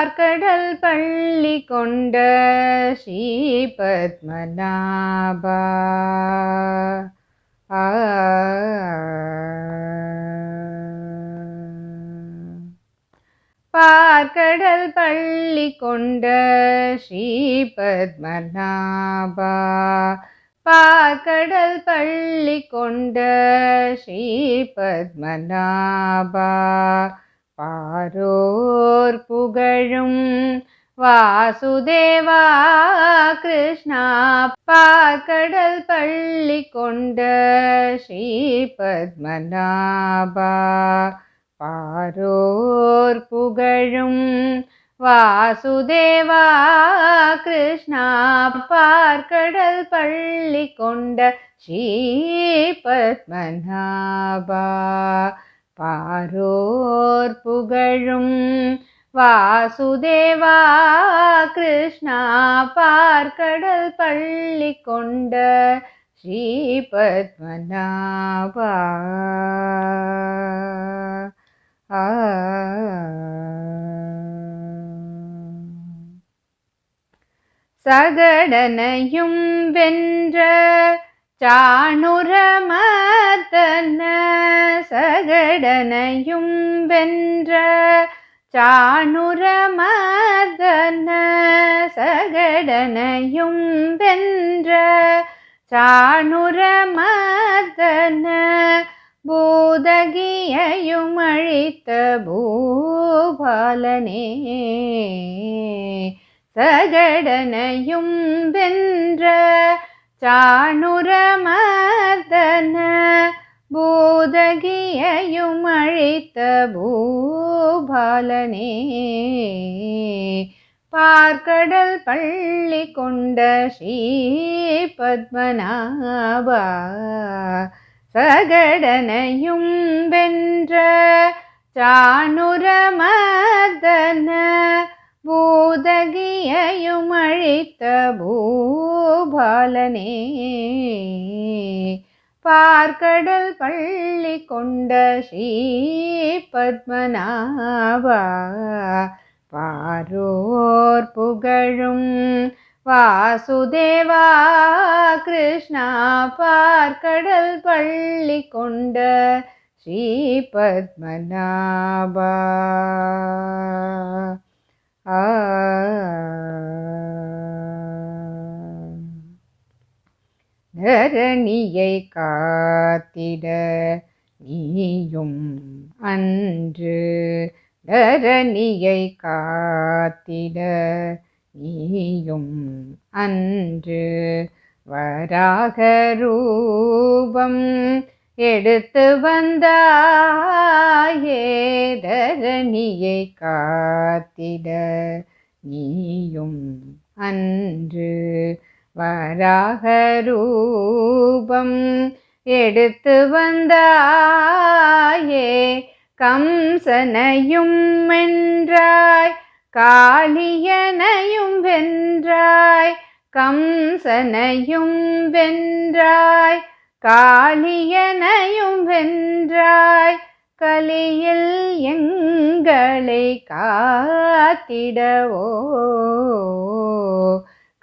பார்க்கடல் பள்ளி கொண்ட ஸ்ரீ பத்மநாபா. பார்க்கடல் பள்ளி கொண்ட ஸ்ரீ பத்மநாபா. பார்க்கடல் பள்ளி கொண்ட ஸ்ரீ பத்மநாபா. பாரோர் புகழும் வாசுதேவா கிருஷ்ணா. பார்க்கடல் பள்ளி கொண்ட ஸ்ரீ பத்மநாபா. பாரோர் புகழும் வாசுதேவா கிருஷ்ணா. பார்க்கடல் பள்ளி கொண்ட ஸ்ரீ பத்மநாபா. பாரோர் புகழும் வாசுதேவா கிருஷ்ணா. பார்க்கடல் பள்ளி கொண்ட ஸ்ரீ பத்மநாபா. சகடனையும் வென்ற சாணுரமர்தன. சகடனையும் வென்ற சாணுரமர்தன. சகடனையும் வென்ற சாணுரமர்தன. பூதகியையும் அழித்த பூபாலனே. சகடனையும் வென்ற சாணுரமர்தன. பூதகியையும் அழித்த பூபாலனே. பார்க்கடல் பள்ளி கொண்ட ஸ்ரீ பத்மநாபா. சகடனையும் வென்ற சாணுரமர்தன. பூதகியையும் அழித்த பூபாலனே. பார்க்கடல் பள்ளி கொண்ட ஸ்ரீ பத்மநாபா. பாரோர் புகழும் வாசுதேவா கிருஷ்ணா. பார்க்கடல் பள்ளி கொண்ட ஸ்ரீ பத்மநாபா. தரணியை காத்திட நீயும் அன்று. தரணியை காத்திட நீயும் அன்று. வராக ரூபம் எடுத்து வந்தாயே. தரணியை காத்திட நீயும் அன்று. வராக ரூபம் எடுத்து வந்தாயே. கம்சனையும் வென்றாய் காளியனையும் வென்றாய். கம்சனையும் வென்றாய் காளியனையும் வென்றாய். கலியில் எங்களை காத்திடவோ.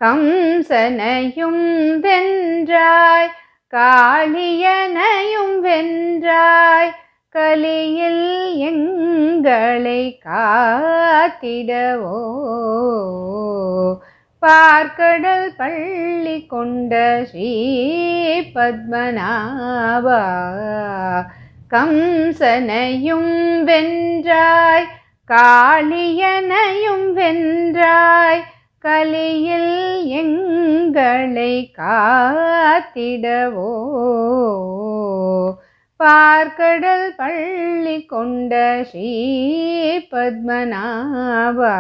கம்சனையும் வென்றாய் காளியனையும் வென்றாய். கலியில் எங்களை காத்திடவோ. பார்க்கடல் பள்ளி கொண்ட ஸ்ரீ பத்மநாபா. கம்சனையும் வென்றாய் காளியனையும் வென்றாய். கலியில் எங்களை காத்திடவோ. பார்க்கடல் பள்ளி கொண்ட ஸ்ரீ பத்மநாபா.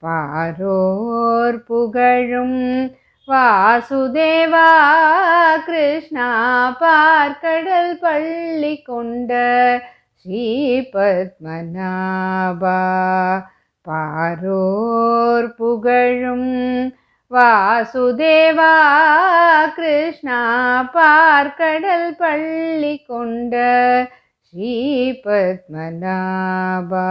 பாரோர் புகழும் வாசுதேவா கிருஷ்ணா. பார்க்கடல் பள்ளி கொண்ட ஸ்ரீ பத்மநாபா. பாரோர் புகழும் வாசுதேவா கிருஷ்ணா. பார்க்கடல் பள்ளி கொண்ட ஸ்ரீ பத்மநாபா.